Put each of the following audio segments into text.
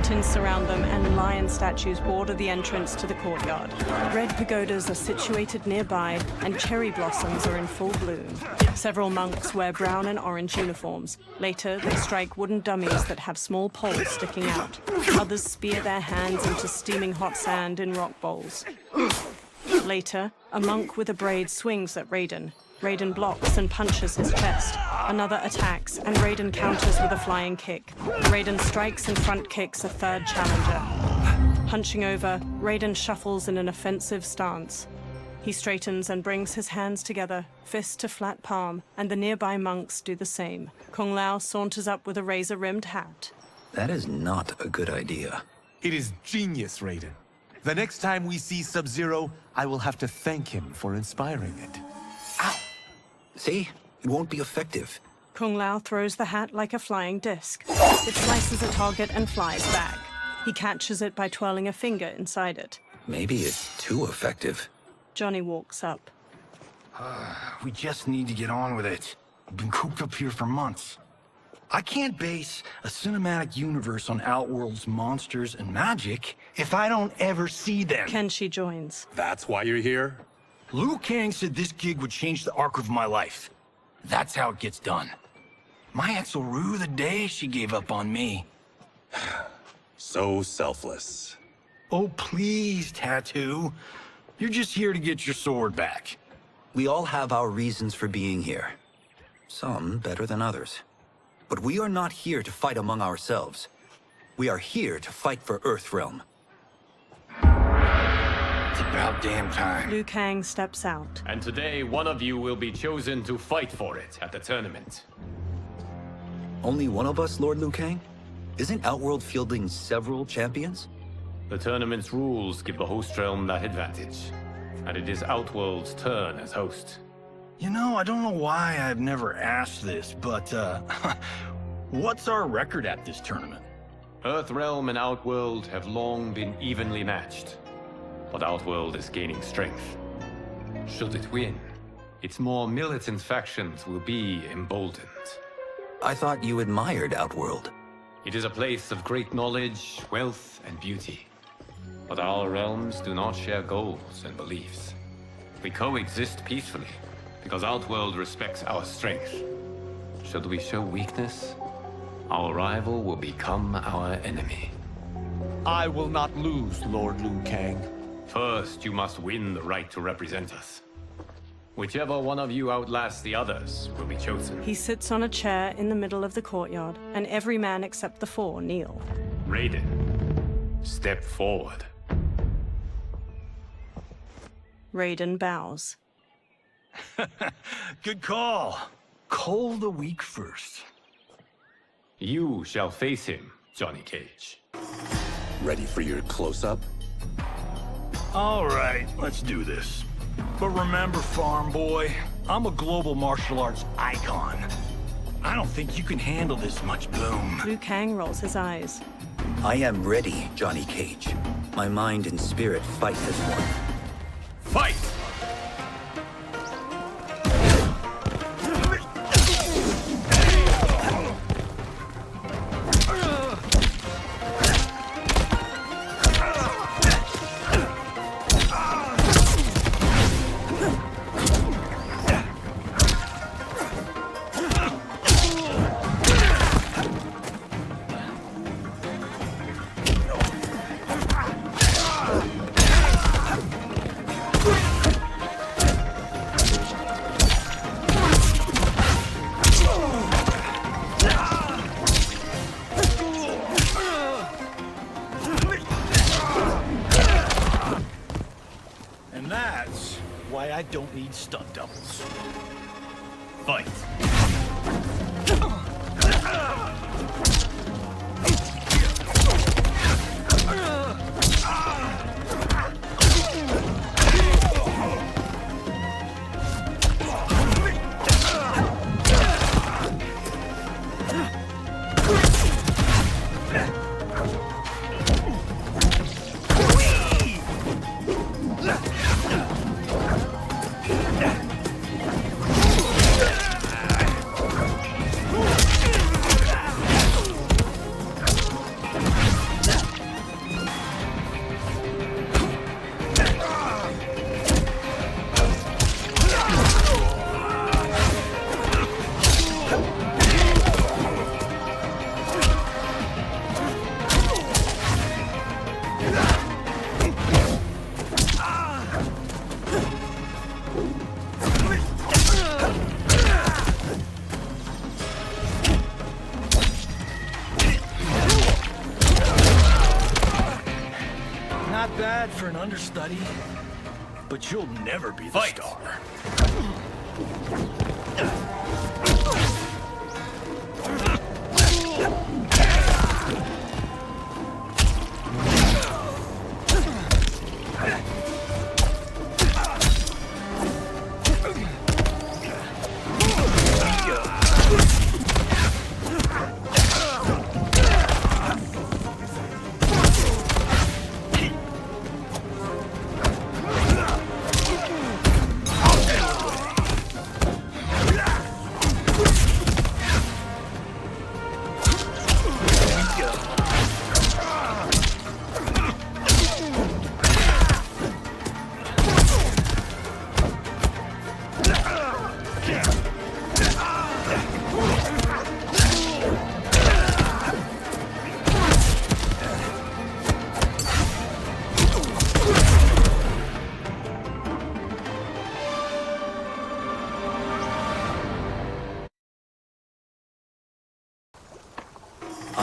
Fountains surround them, and lion statues border the entrance to the courtyard. Red pagodas are situated nearby, and cherry blossoms are in full bloom. Several monks wear brown and orange uniforms. Later, they strike wooden dummies that have small poles sticking out. Others spear their hands into steaming hot sand in rock bowls. Later, a monk with a braid swings at Raiden. Raiden blocks and punches his chest. Another attacks, and Raiden counters with a flying kick. Raiden strikes and front kicks a third challenger. Hunching over, Raiden shuffles in an offensive stance. He straightens and brings his hands together, fist to flat palm, and the nearby monks do the same. Kung Lao saunters up with a razor-rimmed hat. That is not a good idea. It is genius, Raiden. The next time we see Sub-Zero, I will have to thank him for inspiring it. Ow! See? It won't be effective. Kung Lao throws the hat like a flying disc. It slices a target and flies back. He catches it by twirling a finger inside it. Maybe it's too effective. Johnny walks up. We just need to get on with it. I've been cooped up here for months. I can't base a cinematic universe on Outworld's monsters and magic if I don't ever see them. Kenshi joins. That's why you're here? Liu Kang said this gig would change the arc of my life. That's how it gets done. My ex will rue the day she gave up on me. So selfless. Oh, please, Tattoo. You're just here to get your sword back. We all have our reasons for being here. Some better than others. But we are not here to fight among ourselves. We are here to fight for Earthrealm. It's about damn time. Liu Kang steps out. And today, one of you will be chosen to fight for it at the tournament. Only one of us, Lord Liu Kang? Isn't Outworld fielding several champions? The tournament's rules give the host realm that advantage. And it is Outworld's turn as host. You know, I don't know why I've never asked this, but, what's our record at this tournament? Earthrealm and Outworld have long been evenly matched. But Outworld is gaining strength. Should it win, its more militant factions will be emboldened. I thought you admired Outworld. It is a place of great knowledge, wealth, and beauty. But our realms do not share goals and beliefs. We coexist peacefully, because Outworld respects our strength. Should we show weakness, our rival will become our enemy. I will not lose, Lord Liu Kang. First, you must win the right to represent us. Whichever one of you outlasts the others will be chosen. He sits on a chair in the middle of the courtyard, and every man except the four kneel. Raiden, step forward. Raiden bows. Good call. Call the weak first. You shall face him, Johnny Cage. Ready for your close-up? All right, let's do this. But remember, farm boy, I'm a global martial arts icon. I don't think you can handle this much boom. Liu Kang rolls his eyes. I am ready, Johnny Cage. My mind and spirit fight as one. Fight! And that's why I don't need stunt doubles. Fight. Not bad for an understudy, but you'll never be the Fight. star.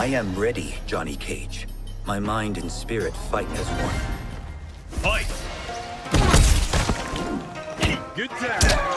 I am ready, Johnny Cage. My mind and spirit fight as one. Fight! Good time.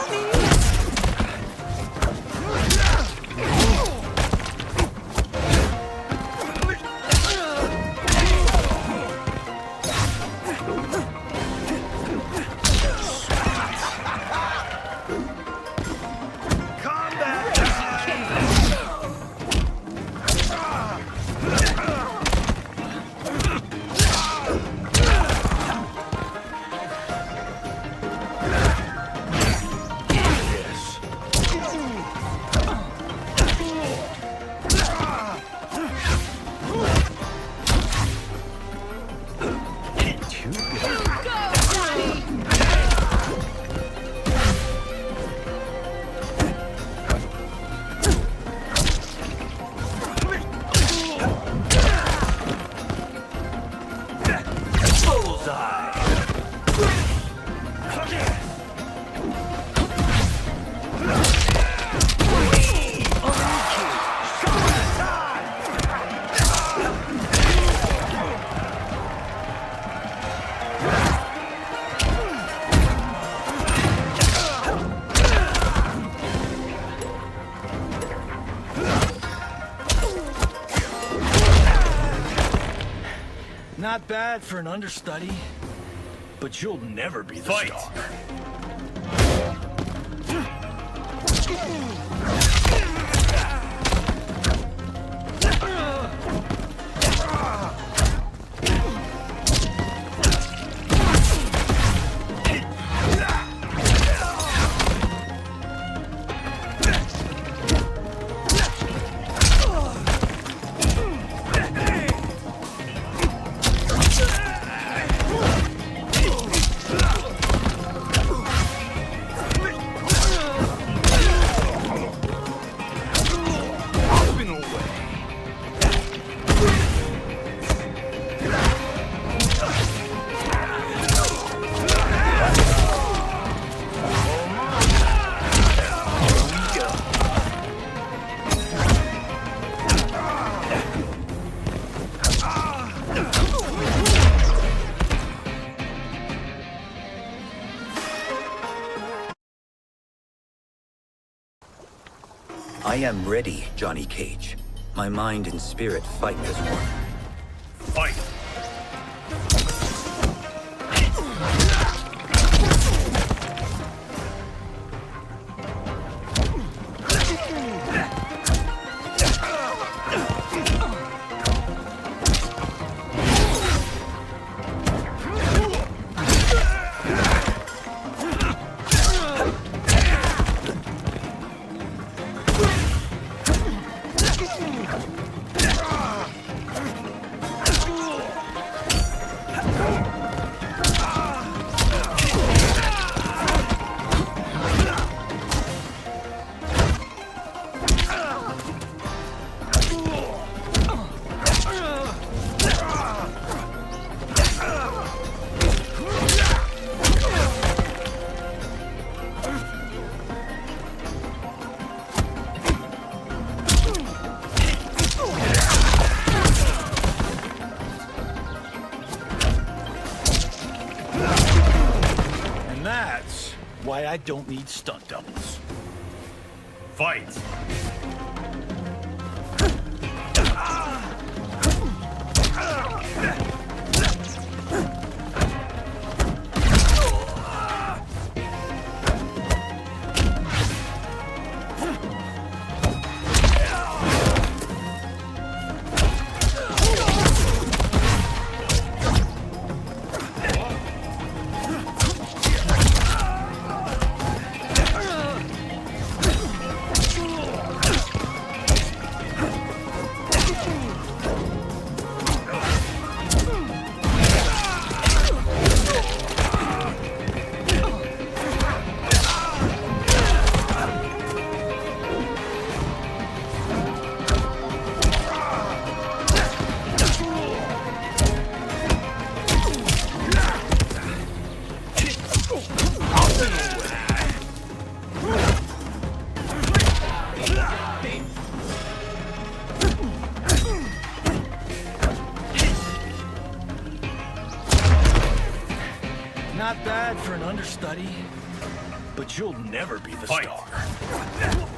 Not bad for an understudy, but you'll never be the Fight. star. I am ready, Johnny Cage. My mind and spirit fight as one. Fight! I don't need stunt doubles. Fight! Not bad for an understudy, but you'll never be the Fight. star.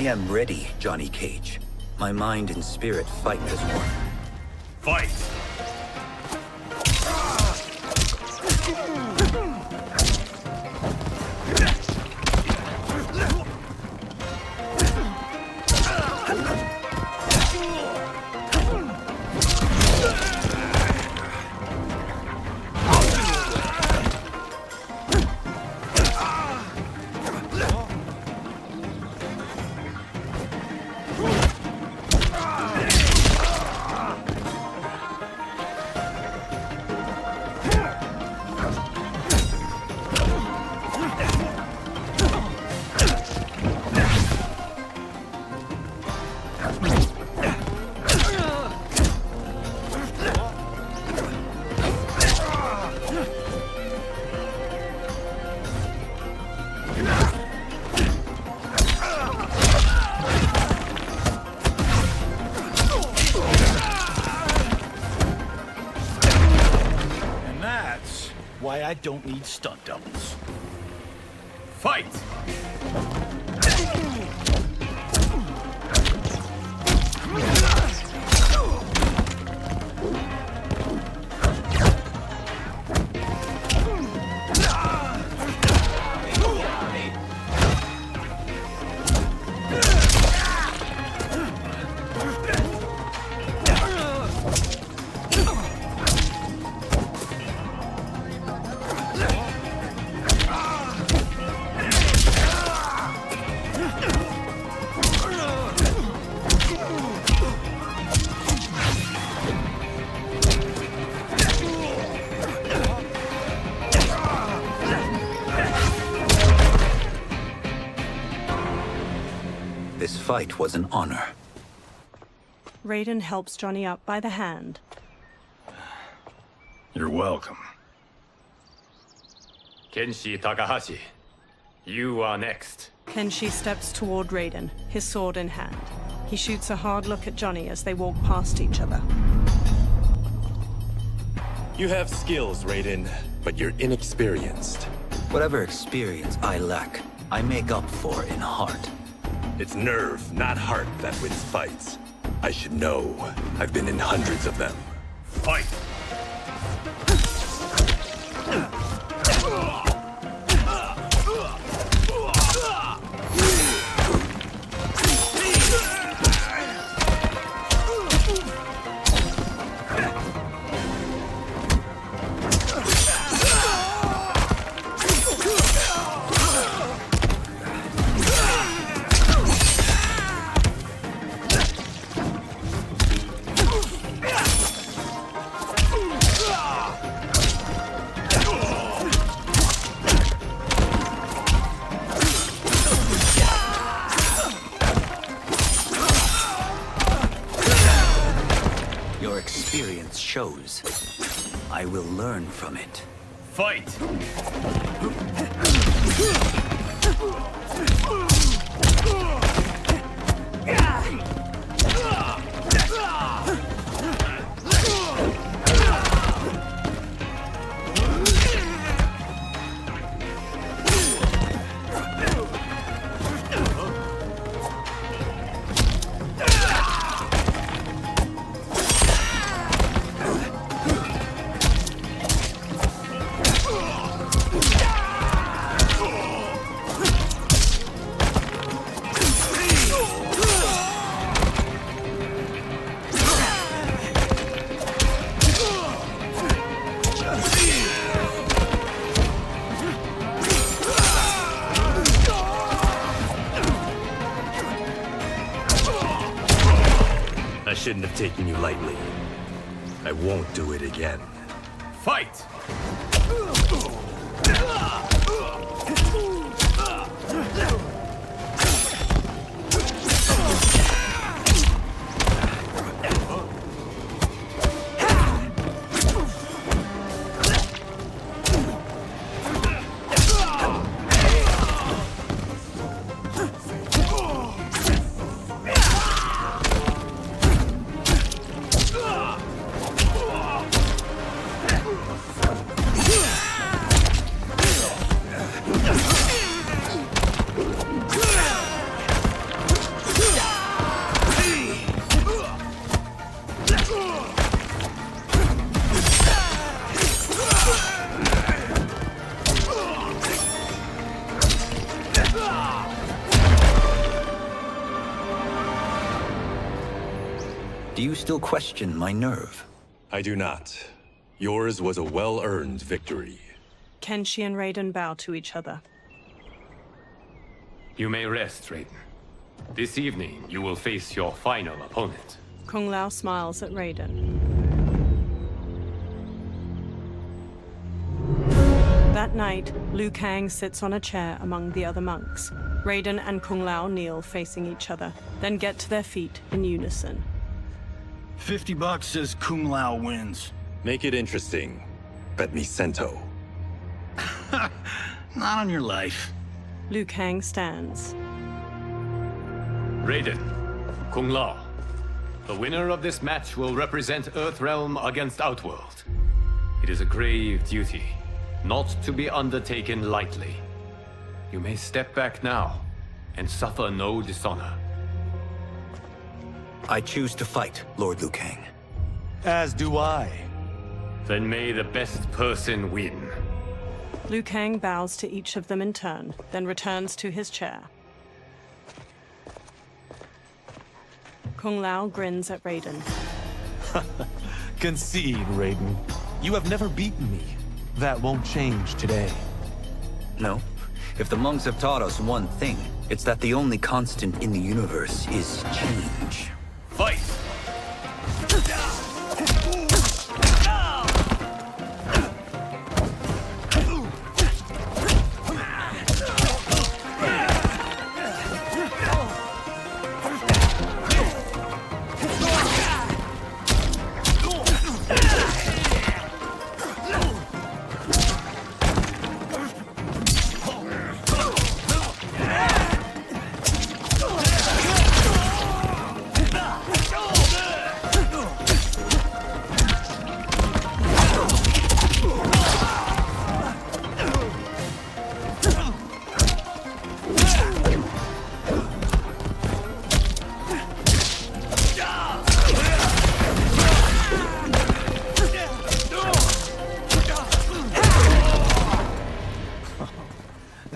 I am ready, Johnny Cage. My mind and spirit fight as one. Fight! Why I don't need stunt doubles. Fight! This fight was an honor. Raiden helps Johnny up by the hand. You're welcome. Kenshi Takahashi, You are next. Kenshi steps toward Raiden, his sword in hand. He shoots a hard look at Johnny as they walk past each other. You have skills, Raiden, but you're inexperienced. Whatever experience I lack, I make up for in heart. It's nerve, not heart, that wins fights. I should know. I've been in hundreds of them. Fight! Your experience shows. I will learn from it. Fight! I shouldn't have taken you lightly. I won't do it again. Fight! Do you still question my nerve? I do not. Yours was a well-earned victory. Kenshi and Raiden bow to each other. You may rest, Raiden. This evening, you will face your final opponent. Kung Lao smiles at Raiden. That night, Liu Kang sits on a chair among the other monks. Raiden and Kung Lao kneel facing each other, then get to their feet in unison. $50 says Kung Lao wins. Make it interesting. Bet me cento. Not on your life. Liu Kang stands. Raiden, Kung Lao. The winner of this match will represent Earthrealm against Outworld. It is a grave duty, not to be undertaken lightly. You may step back now, and suffer no dishonor. I choose to fight, Lord Liu Kang. As do I. Then may the best person win. Liu Kang bows to each of them in turn, then returns to his chair. Kung Lao grins at Raiden. Concede, Raiden. You have never beaten me. That won't change today. No. If the monks have taught us one thing, it's that the only constant in the universe is change. Fight!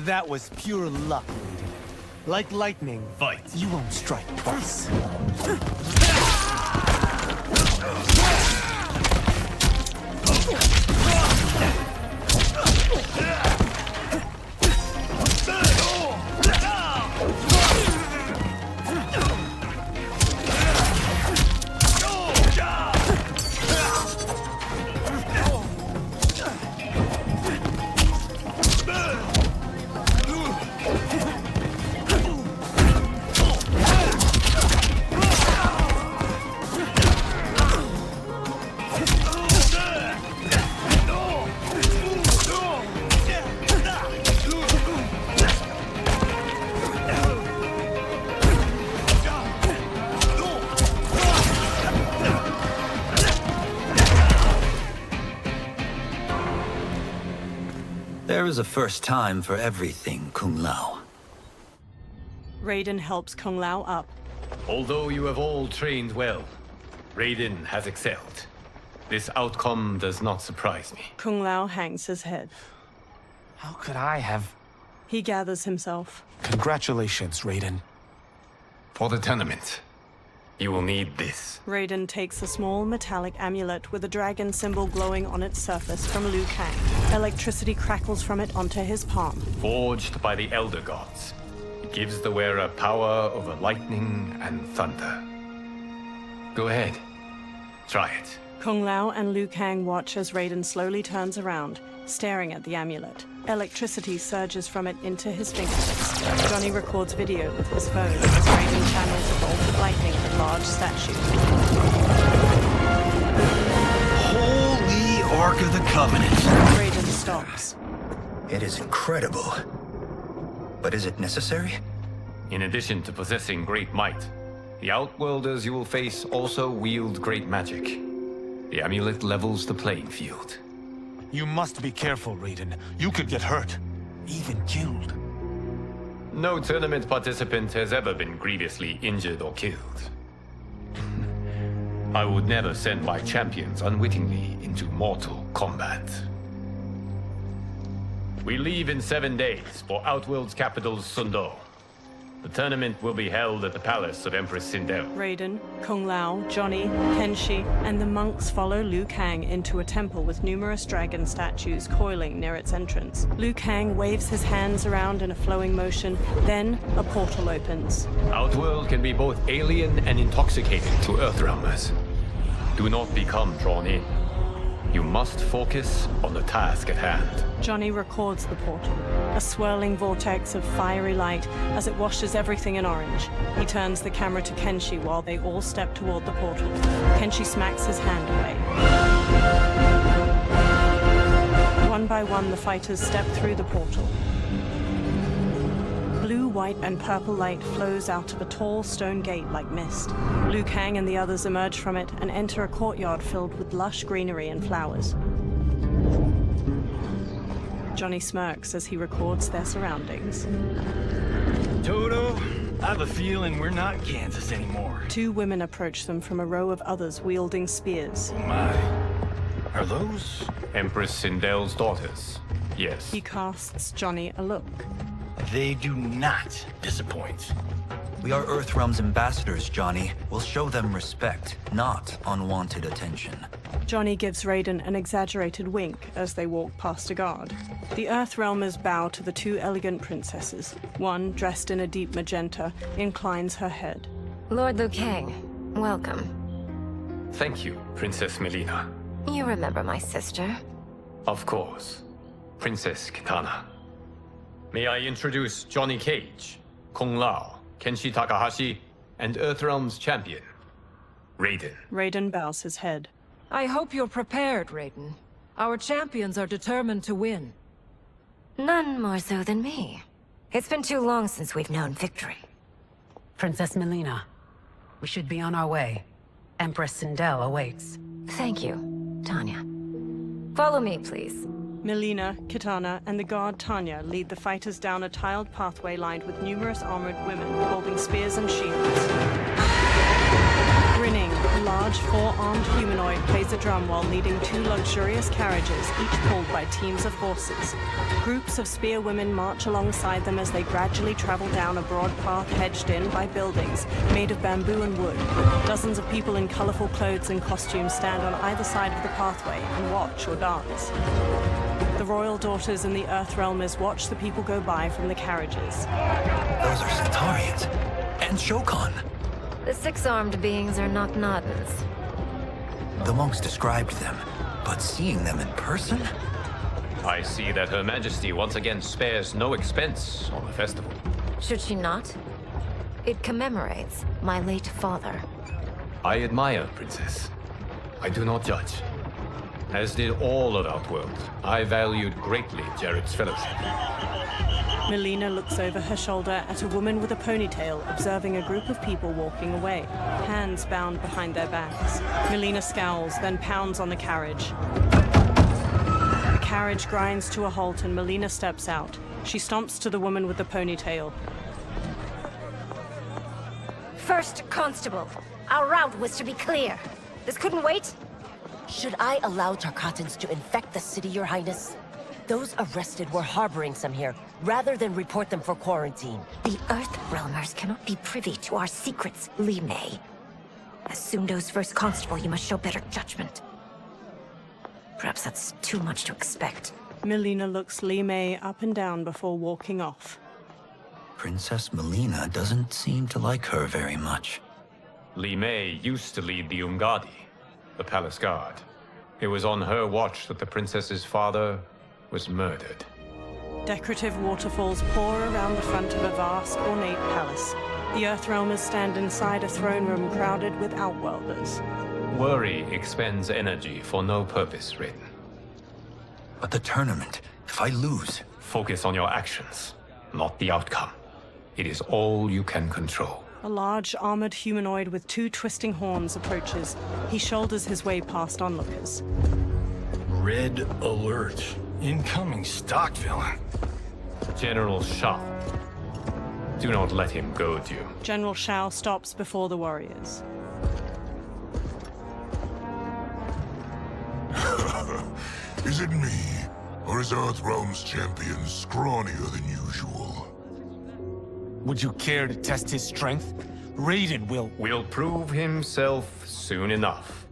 That was pure luck, Raiden. Like lightning, Fight. you won't strike twice. There is a first time for everything, Kung Lao. Raiden helps Kung Lao up. Although you have all trained well, Raiden has excelled. This outcome does not surprise me. Kung Lao hangs his head. How could I have... He gathers himself. Congratulations, Raiden. For the tournament, you will need this. Raiden takes a small metallic amulet with a dragon symbol glowing on its surface from Liu Kang. Electricity crackles from it onto his palm. Forged by the Elder Gods, it gives the wearer power over lightning and thunder. Go ahead, try it. Kung Lao and Liu Kang watch as Raiden slowly turns around, staring at the amulet. Electricity surges from it into his fingertips. Johnny records video with his phone as Raiden channels a bolt of lightning at a large statue. Holy Ark of the Covenant. Raiden stops. It is incredible. But is it necessary? In addition to possessing great might, the Outworlders you will face also wield great magic. The amulet levels the playing field. You must be careful, Raiden. You could get hurt. Even killed. No tournament participant has ever been grievously injured or killed. I would never send my champions unwittingly into mortal combat. We leave in 7 days for Outworld's capital, Sundo. The tournament will be held at the palace of Empress Sindel. Raiden, Kung Lao, Johnny, Kenshi, and the monks follow Liu Kang into a temple with numerous dragon statues coiling near its entrance. Liu Kang waves his hands around in a flowing motion, then a portal opens. Outworld can be both alien and intoxicating to Earthrealmers. Do not become drawn in. You must focus on the task at hand. Johnny records the portal, a swirling vortex of fiery light as it washes everything in orange. He turns the camera to Kenshi while they all step toward the portal. Kenshi smacks his hand away. One by one, the fighters step through the portal. Blue, white, and purple light flows out of a tall stone gate like mist. Liu Kang and the others emerge from it and enter a courtyard filled with lush greenery and flowers. Johnny smirks as he records their surroundings. Toto, I have a feeling we're not Kansas anymore. 2 women approach them from a row of others wielding spears. Oh my. Are those? Empress Sindel's daughters. Yes. He casts Johnny a look. They do not disappoint. We are Earthrealm's ambassadors, Johnny. We'll show them respect, not unwanted attention. Johnny gives Raiden an exaggerated wink as they walk past a guard. The Earthrealmers bow to the 2 elegant princesses. One, dressed in a deep magenta, inclines her head. Lord Liu Kang, welcome. Thank you, Princess Milena. You remember my sister? Of course. Princess Kitana. May I introduce Johnny Cage, Kung Lao, Kenshi Takahashi, and Earthrealm's champion, Raiden. Raiden bows his head. I hope you're prepared, Raiden. Our champions are determined to win. None more so than me. It's been too long since we've known victory. Princess Milena, we should be on our way. Empress Sindel awaits. Thank you, Tanya. Follow me, please. Milena, Kitana, and the guard Tanya lead the fighters down a tiled pathway lined with numerous armored women holding spears and shields. Grinning, large, four-armed humanoid plays a drum while leading two luxurious carriages, each pulled by teams of horses. Groups of spear women march alongside them as they gradually travel down a broad path hedged in by buildings made of bamboo and wood. Dozens of people in colorful clothes and costumes stand on either side of the pathway and watch or dance. The royal daughters and the Earthrealmers watch the people go by from the carriages. Those are Centaurians. And Shokan. The six-armed beings are not Nodens. The monks described them, but seeing them in person? I see that Her Majesty once again spares no expense on the festival. Should she not? It commemorates my late father. I admire, Princess. I do not judge. As did all of Outworld, I valued greatly Jared's fellowship. Milena looks over her shoulder at a woman with a ponytail observing a group of people walking away, hands bound behind their backs. Milena scowls, then pounds on the carriage. The carriage grinds to a halt and Milena steps out. She stomps to the woman with the ponytail. First Constable, our route was to be clear. This couldn't wait? Should I allow Tarkatans to infect the city, Your Highness? Those arrested were harboring some here, rather than report them for quarantine. The Earthrealmers cannot be privy to our secrets, Li Mei. As Sundo's first constable, you must show better judgment. Perhaps that's too much to expect. Milena looks Li Mei up and down before walking off. Princess Milena doesn't seem to like her very much. Li Mei used to lead the Umgadi, the palace guard. It was on her watch that the princess's father was murdered. Decorative waterfalls pour around the front of a vast, ornate palace. The Earthrealmers stand inside a throne room crowded with Outworlders. Worry expends energy for no purpose, Raiden. But the tournament, if I lose... Focus on your actions, not the outcome. It is all you can control. A large, armored humanoid with two twisting horns approaches. He shoulders his way past onlookers. Red alert. Incoming stock villain. General Shao. Do not let him goad you. General Shao stops before the warriors. Is it me? Or is Earthrealm's champion scrawnier than usual? Would you care to test his strength? Raiden will prove himself soon enough.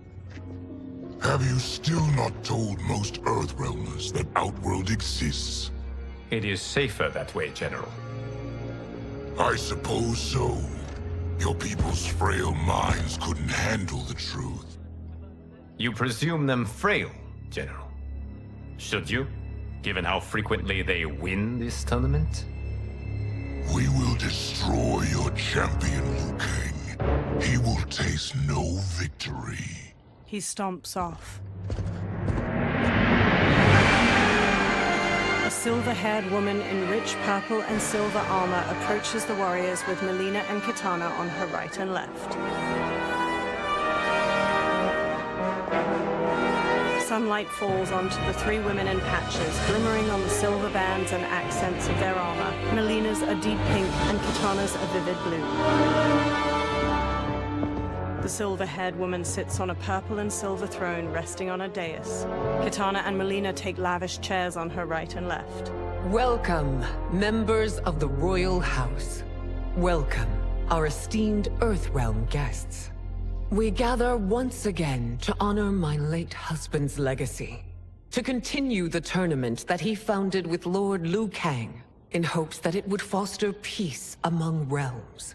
Have you still not told most Earthrealmers that Outworld exists? It is safer that way, General. I suppose so. Your people's frail minds couldn't handle the truth. You presume them frail, General. Should you, given how frequently they win this tournament? We will destroy your champion, Liu Kang. He will taste no victory. He stomps off. A silver-haired woman in rich purple and silver armor approaches the warriors with Milena and Kitana on her right and left. Sunlight falls onto the three women in patches, glimmering on the silver bands and accents of their armor. Milena's a deep pink and Kitana's a vivid blue. The silver-haired woman sits on a purple and silver throne resting on a dais. Kitana and Milena take lavish chairs on her right and left. Welcome, members of the Royal House. Welcome, our esteemed Earthrealm guests. We gather once again to honor my late husband's legacy, to continue the tournament that he founded with Lord Liu Kang, in hopes that it would foster peace among realms.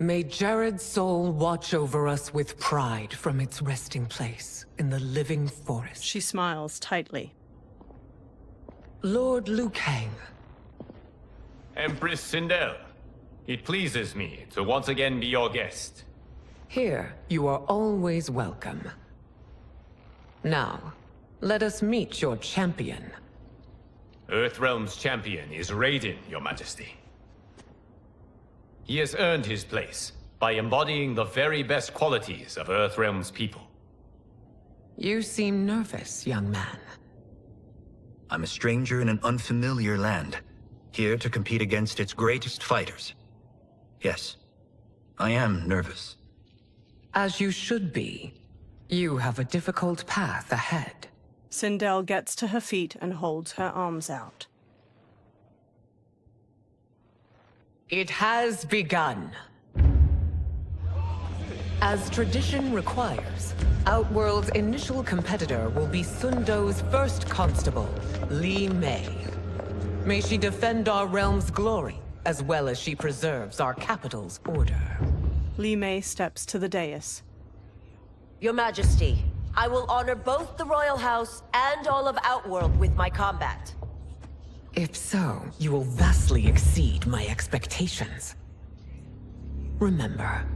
May Jared's soul watch over us with pride from its resting place in the living forest. She smiles tightly. Lord Liu Kang. Empress Sindel, it pleases me to once again be your guest. Here, you are always welcome. Now, let us meet your champion. Earthrealm's champion is Raiden, Your Majesty. He has earned his place by embodying the very best qualities of Earthrealm's people. You seem nervous, young man. I'm a stranger in an unfamiliar land, here to compete against its greatest fighters. Yes, I am nervous. As you should be. You have a difficult path ahead. Sindel gets to her feet and holds her arms out. It has begun. As tradition requires, Outworld's initial competitor will be Sundo's first constable, Li Mei. May she defend our realm's glory, as well as she preserves our capital's order. Li Mei steps to the dais. Your Majesty, I will honor both the Royal House and all of Outworld with my combat. If so, you will vastly exceed my expectations. Remember,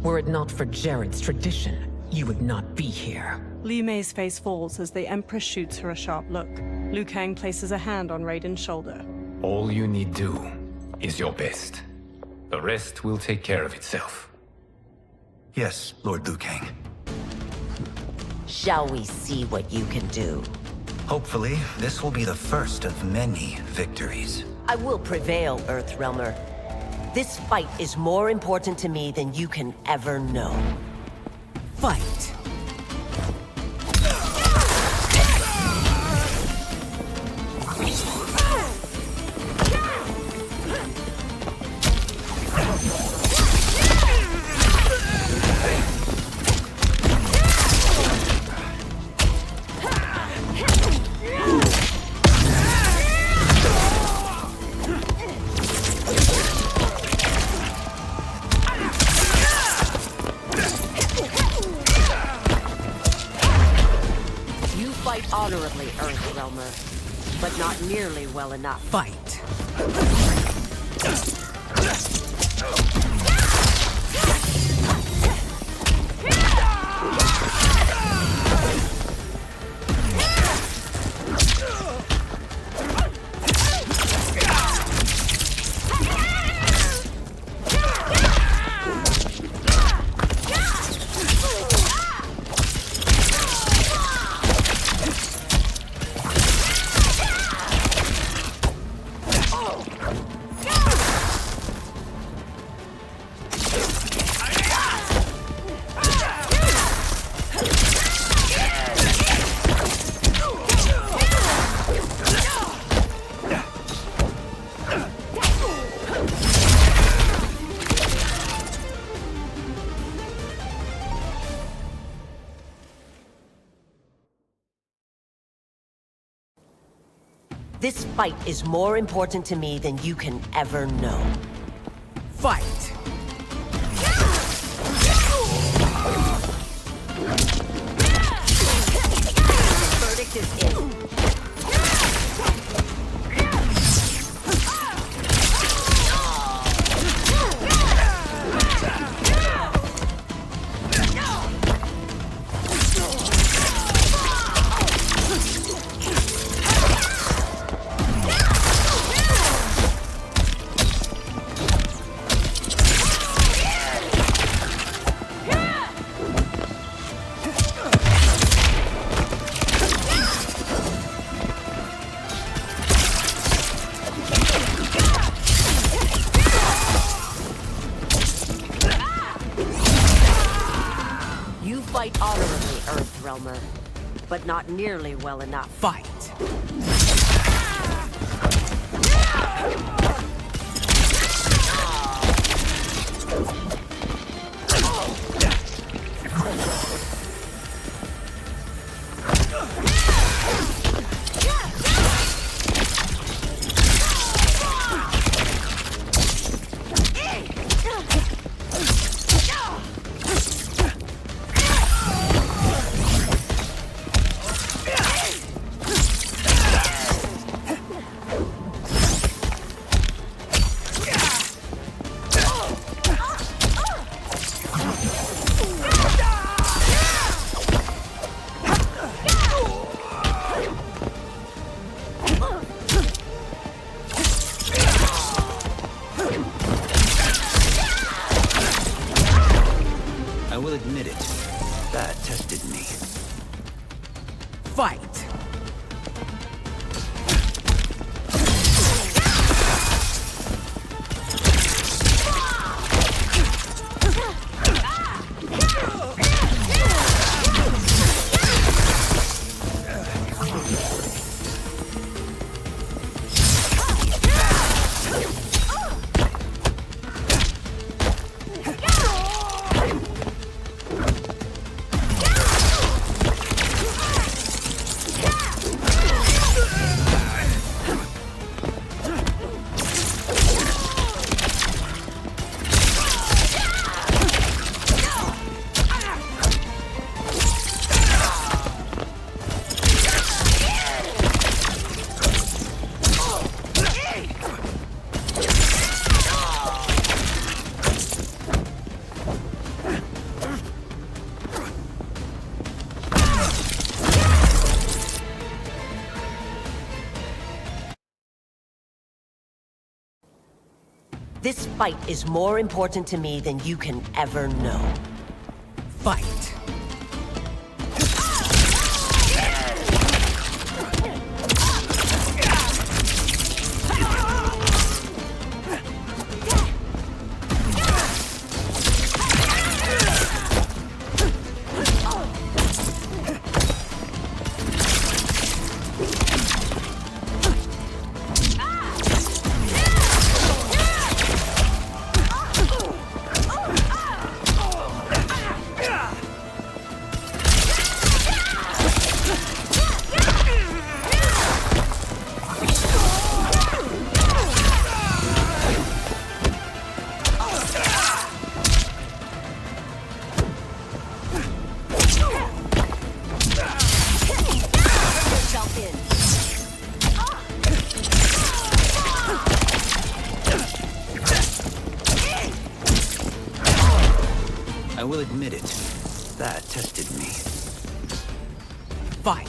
were it not for Jared's tradition, you would not be here. Li Mei's face falls as the Empress shoots her a sharp look. Liu Kang places a hand on Raiden's shoulder. All you need do is your best. The rest will take care of itself. Yes, Lord Liu Kang. Shall we see what you can do? Hopefully, this will be the first of many victories. I will prevail, Earthrealmer. This fight is more important to me than you can ever know. Fight! Honorably, Earthrealmer, but not nearly well enough. Fight! This fight is more important to me than you can ever know. Fight! Verdict is in. Fight honorably, Earthrealmer, but not nearly well enough. Fight! Fight! This fight is more important to me than you can ever know. Fight! I will admit it. That tested me. Fight!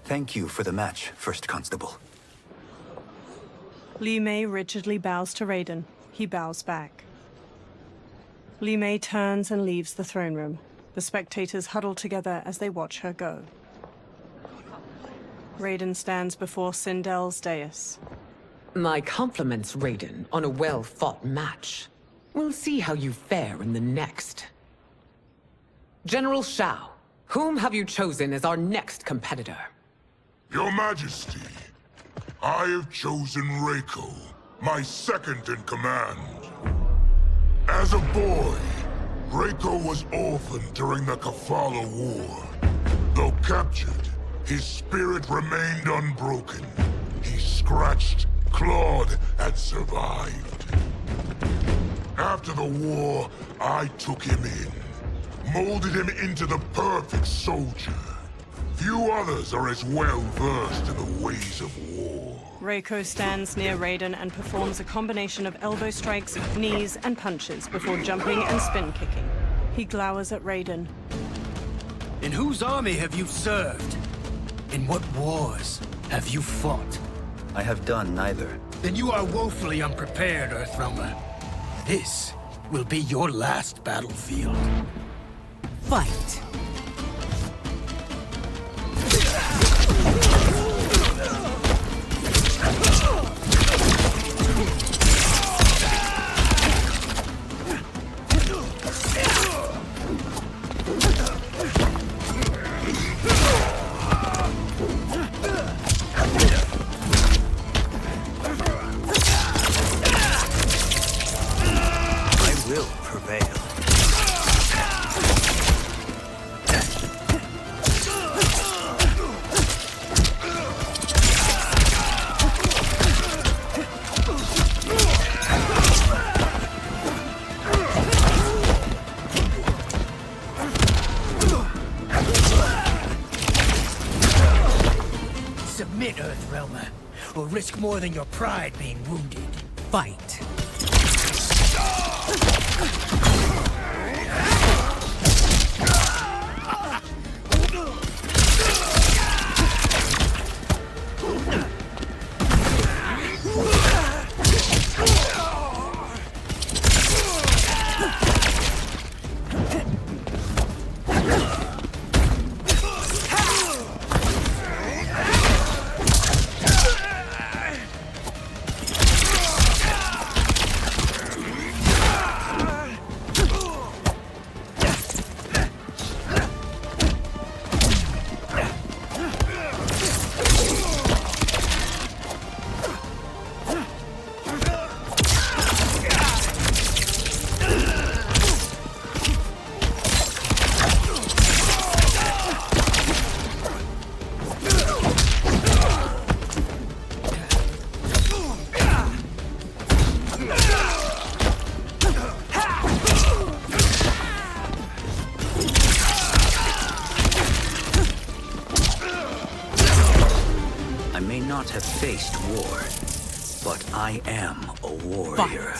Thank you for the match, First Constable. Li Mei rigidly bows to Raiden. He bows back. Li Mei turns and leaves the throne room. The spectators huddle together as they watch her go. Raiden stands before Sindel's dais. My compliments, Raiden, on a well-fought match. We'll see how you fare in the next. General Shao, whom have you chosen as our next competitor? Your Majesty, I have chosen Reiko, my second in command. As a boy, Reiko was orphaned during the Kafala War. Though captured, his spirit remained unbroken. He scratched, clawed, and survived. After the war, I took him in, molded him into the perfect soldier. Few others are as well-versed in the ways of war. Reiko stands near Raiden and performs a combination of elbow strikes, knees, and punches before jumping and spin kicking. He glowers at Raiden. In whose army have you served? In what wars have you fought? I have done neither. Then you are woefully unprepared, Earthrealmer. This will be your last battlefield. Fight! Submit, Earthrealmer, or risk more than your pride being wounded. Fight! not have faced war, but I am a warrior.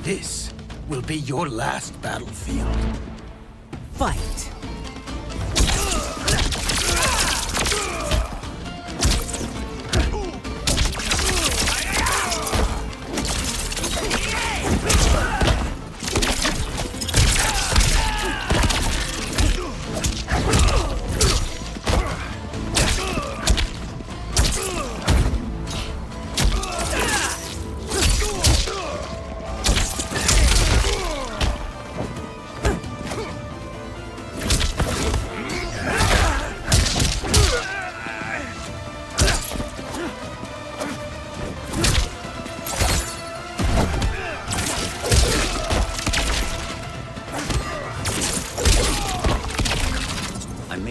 This will be your last battlefield. Fight!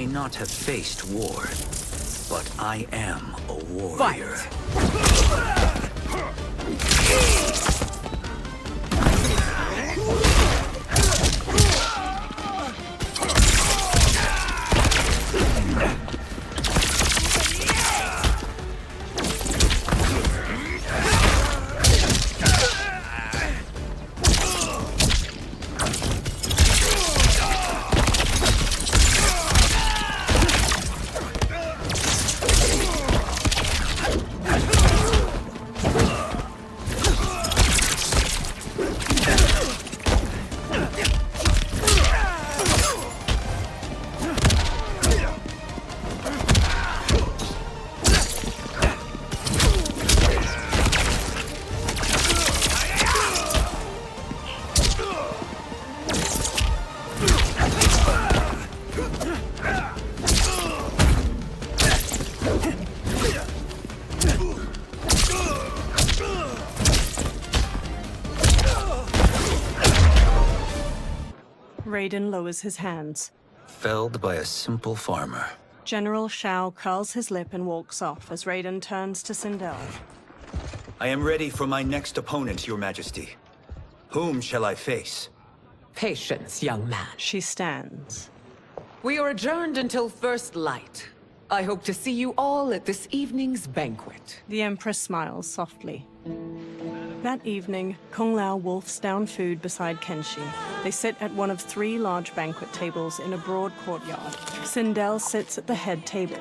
Not have faced war, but I am a warrior. Raiden lowers his hands. Felled by a simple farmer. General Shao curls his lip and walks off as Raiden turns to Sindel. I am ready for my next opponent, Your Majesty. Whom shall I face? Patience, young man. She stands. We are adjourned until first light. I hope to see you all at this evening's banquet. The Empress smiles softly. That evening, Kung Lao wolfs down food beside Kenshi. They sit at one of 3 large banquet tables in a broad courtyard. Sindel sits at the head table.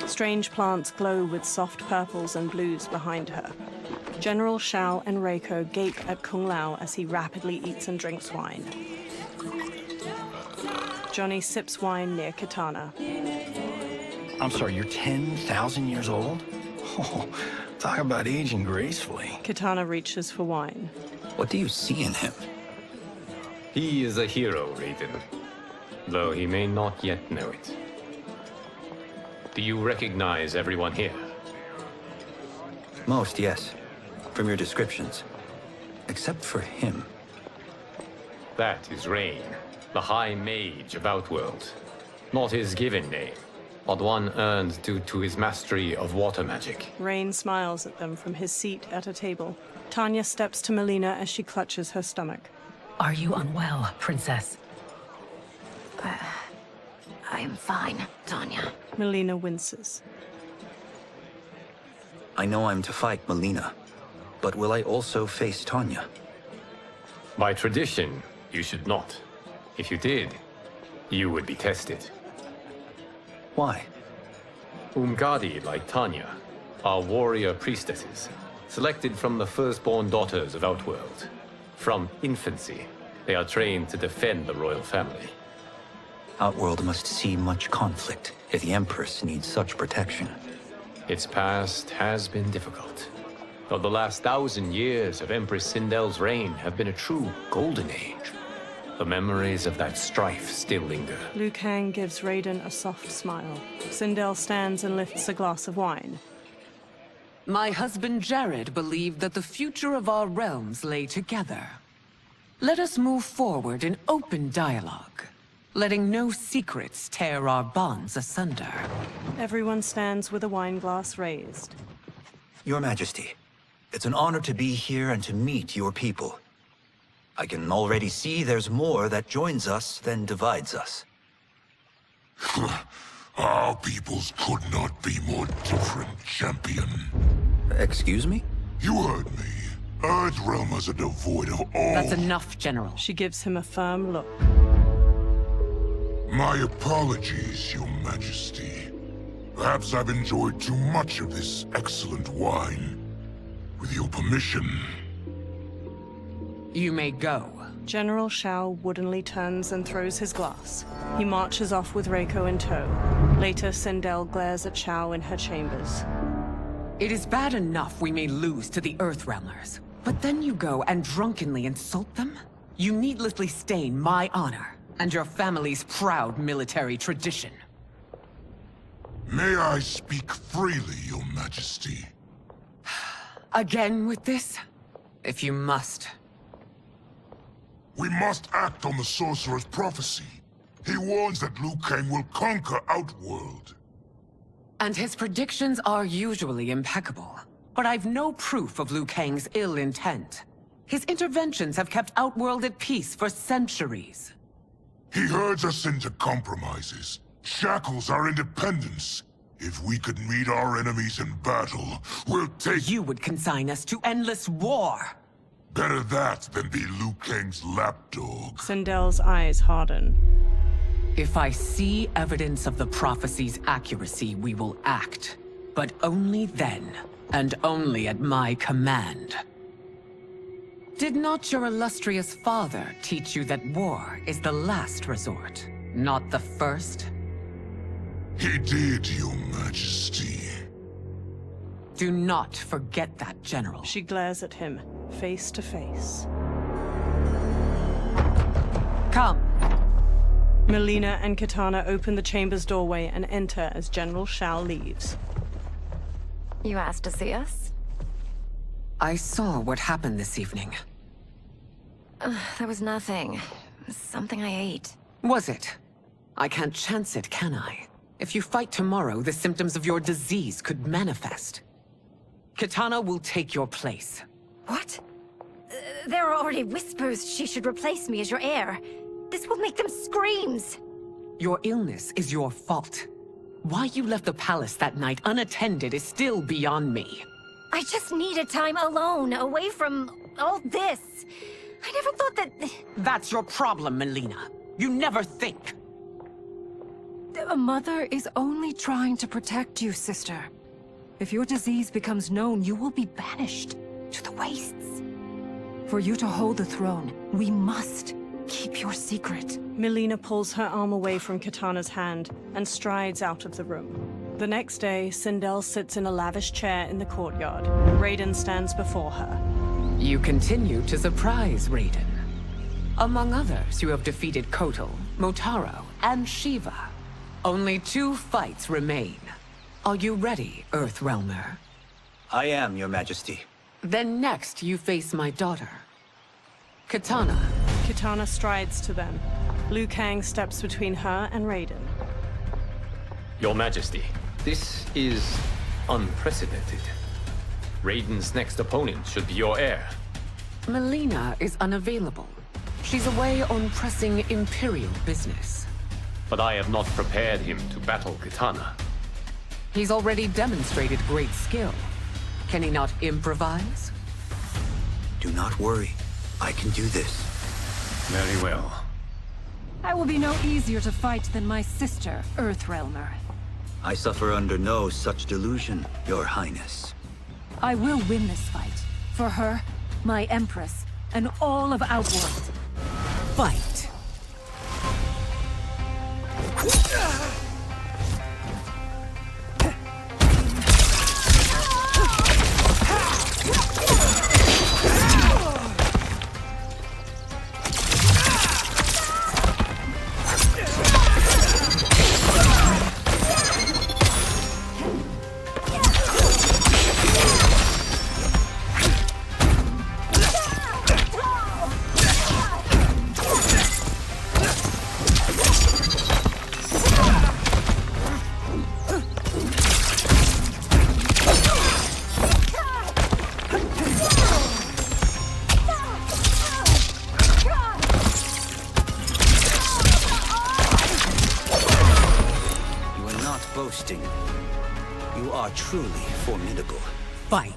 Strange plants glow with soft purples and blues behind her. General Shao and Reiko gape at Kung Lao as he rapidly eats and drinks wine. Johnny sips wine near Kitana. I'm sorry, you're 10,000 years old? Oh, talk about aging gracefully. Kitana reaches for wine. What do you see in him? He is a hero, Raiden, though he may not yet know it. Do you recognize everyone here? Most, yes. From your descriptions. Except for him. That is Rain, the High Mage of Outworld. Not his given name, but one earned due to his mastery of water magic. Rain smiles at them from his seat at a table. Tanya steps to Milena as she clutches her stomach. Are you unwell, Princess? I am fine, Tanya. Milena winces. I know I'm to fight Milena, but will I also face Tanya? By tradition, you should not. If you did, you would be tested. Why? Umgadi, like Tanya, are warrior priestesses. selected from the firstborn daughters of Outworld. From infancy, they are trained to defend the royal family. Outworld must see much conflict if the Empress needs such protection. Its past has been difficult, though the last 1,000 years of Empress Sindel's reign have been a true golden age. The memories of that strife still linger. Liu Kang gives Raiden a soft smile. Sindel stands and lifts a glass of wine. My husband Jared believed that the future of our realms lay together. Let us move forward in open dialogue, letting no secrets tear our bonds asunder. Everyone stands with a wine glass raised. Your Majesty, it's an honor to be here and to meet your people. I can already see there's more that joins us than divides us. Our peoples could not be more different, champion. Excuse me? You heard me. Earthrealmers are devoid of all... That's enough, General. She gives him a firm look. My apologies, Your Majesty. Perhaps I've enjoyed too much of this excellent wine. With your permission... You may go. General Shao woodenly turns and throws his glass. He marches off with Reiko in tow. Later, Sindel glares at Shao in her chambers. It is bad enough we may lose to the Earthrealmers, but then you go and drunkenly insult them? You needlessly stain my honor and your family's proud military tradition. May I speak freely, Your Majesty? Again with this? If you must. We must act on the Sorcerer's prophecy. He warns that Liu Kang will conquer Outworld. And his predictions are usually impeccable. But I've no proof of Liu Kang's ill intent. His interventions have kept Outworld at peace for centuries. He herds us into compromises, shackles our independence. If we could meet our enemies in battle, we'll take... You would consign us to endless war! Better that than be Liu Kang's lapdog. Sindel's eyes harden. If I see evidence of the prophecy's accuracy, we will act. But only then, and only at my command. Did not your illustrious father teach you that war is the last resort, not the first? He did, Your Majesty. Do not forget that, General. She glares at him, face to face. Come. Milena and Kitana open the chamber's doorway and enter as General Shao leaves. You asked to see us? I saw what happened this evening. There was nothing. Something I ate. Was it? I can't chance it, can I? If you fight tomorrow, the symptoms of your disease could manifest. Kitana will take your place. What? There are already whispers she should replace me as your heir. This will make them screams! Your illness is your fault. Why you left the palace that night unattended is still beyond me. I just needed time alone, away from all this. I never thought that... That's your problem, Milena. You never think. A mother is only trying to protect you, sister. If your disease becomes known, you will be banished to the wastes. For you to hold the throne, we must keep your secret. Milena pulls her arm away from Kitana's hand and strides out of the room. The next day, Sindel sits in a lavish chair in the courtyard. Raiden stands before her. You continue to surprise Raiden. Among others, you have defeated Kotal, Motaro, and Shiva. Only 2 fights remain. Are you ready, Earthrealmer? I am, Your Majesty. Then next, you face my daughter, Kitana. Kitana strides to them. Liu Kang steps between her and Raiden. Your Majesty, this is unprecedented. Raiden's next opponent should be your heir. Milena is unavailable. She's away on pressing Imperial business. But I have not prepared him to battle Kitana. He's already demonstrated great skill. Can he not improvise? Do not worry. I can do this. Very well. I will be no easier to fight than my sister, Earthrealmer. I suffer under no such delusion, Your Highness. I will win this fight. For her, my Empress, and all of Outworld. Fight! Boasting. You are truly formidable. Fight!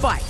Fight!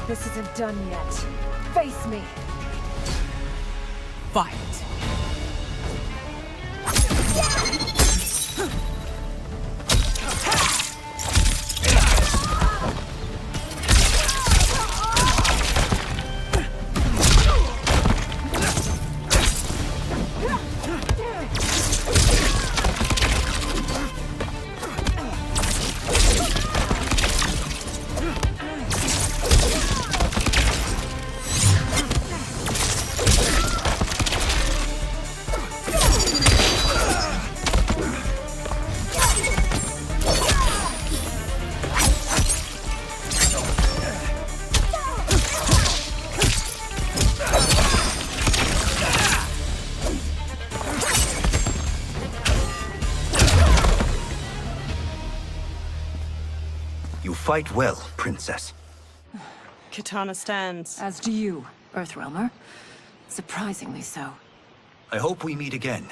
This isn't done yet. Face me! Fight! You fight well, Princess. Kitana stands. As do you, Earthrealmer. Surprisingly so. I hope we meet again.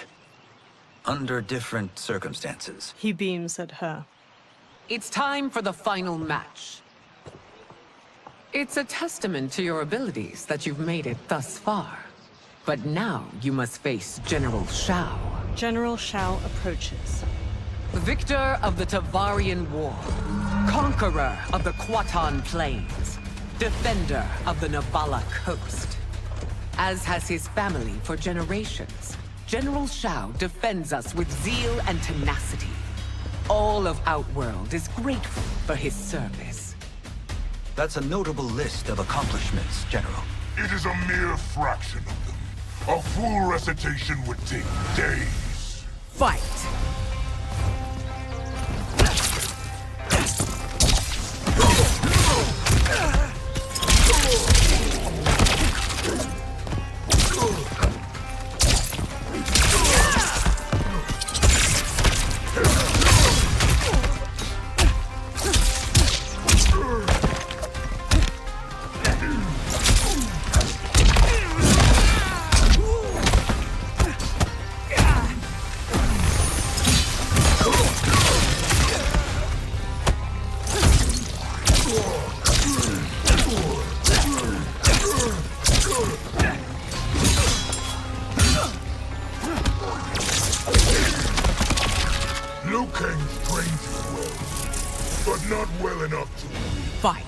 Under different circumstances. He beams at her. It's time for the final match. It's a testament to your abilities that you've made it thus far. But now you must face General Shao. General Shao approaches. Victor of the Tavarian War. Conqueror of the Quatan Plains. Defender of the Navala Coast. As has his family for generations, General Shao defends us with zeal and tenacity. All of Outworld is grateful for his service. That's a notable list of accomplishments, General. It is a mere fraction of them. A full recitation would take days. Fight! Liu Kang trains you well, but not well enough to Fight.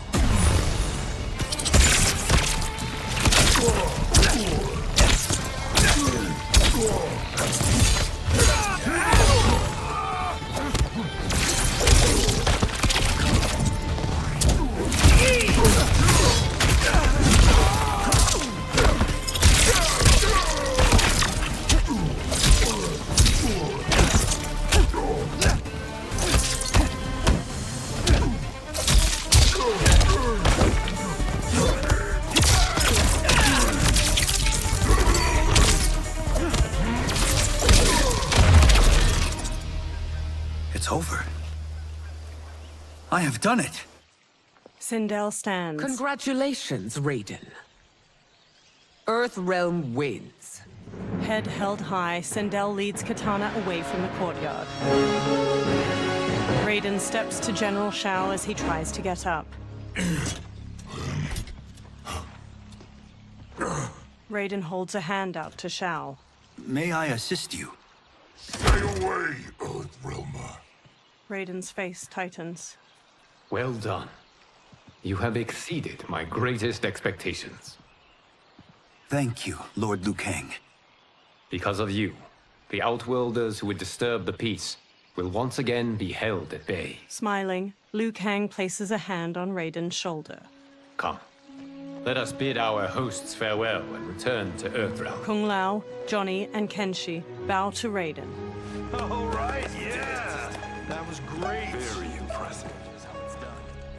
It's over. I have done it. Sindel stands. Congratulations, Raiden. Earthrealm wins. Head held high, Sindel leads Katana away from the courtyard. Raiden steps to General Shao as he tries to get up. Raiden holds a hand out to Shao. May I assist you? stay away, Earthrealmer. Raiden's face tightens. Well done. You have exceeded my greatest expectations. Thank you, Lord Liu Kang. Because of you, the Outworlders who would disturb the peace will once again be held at bay. Smiling, Liu Kang places a hand on Raiden's shoulder. Come. Let us bid our hosts farewell and return to Earthrealm. Kung Lao, Johnny, and Kenshi bow to Raiden. All right, yeah. That was great.